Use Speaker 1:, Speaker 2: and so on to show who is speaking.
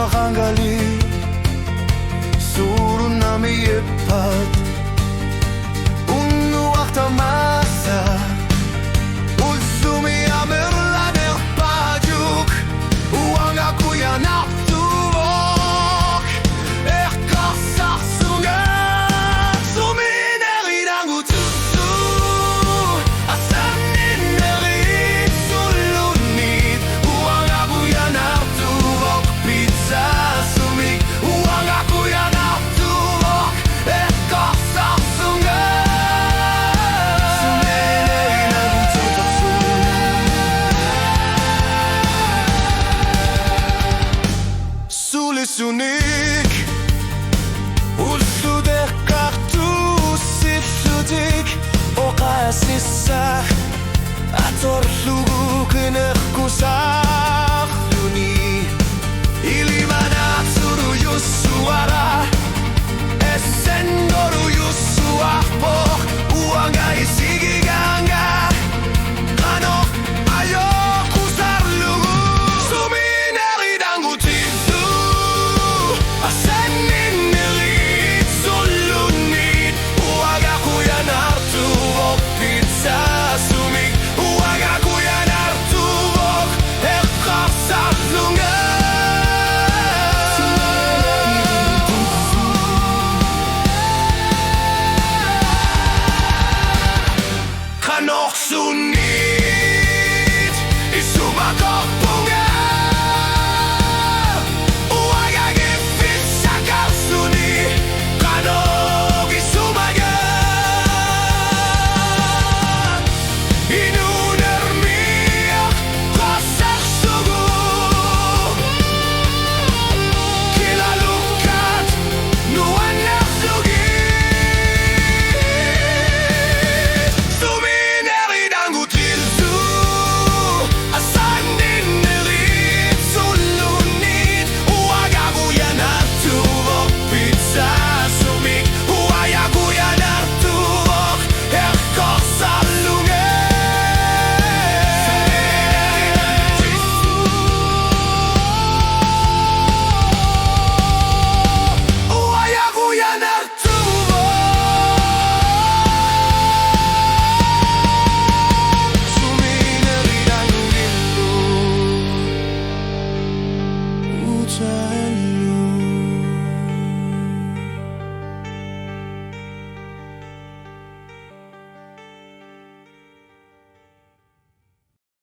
Speaker 1: hangali Surun nami yepat Unu wakta masa Uzumi amerlaner pajuk Uang aku yang naptuok Erkasar sungai Sumineri dangu tutu Asanin neri sulunit Uang aku yang naptuok Pizza sumik Uang aku yang naptuok Erkasar sungai Sumineri dangu tutu Sulit sunik Ulsuder kartu sifsudik Oka sisa Ator lugu kiner kusar Duni Ilimana tsuru yusuara Esendoru yusuapor Uanga isigi ganga Kano ayo kusar lugu Sumineri dangu tizu Asenin neri sulunit Uaga kuyan artuok Pizza sumik Uaga kuyan artuok Erkasar lunga Kanok sunit Isubakok bunga Uaga gifis sakal suni Kanok isumaga Inuner miak Kosak sugu Kila lukat Nuan nafsugi Sumineri dangu tiltu Asanin neri sulunit Uaga kuyan artuok Pizza sumik Uaga kuyan artuok Erkasar lunga Uaga kuyan artuok Sumineri dangu tiltu Ucai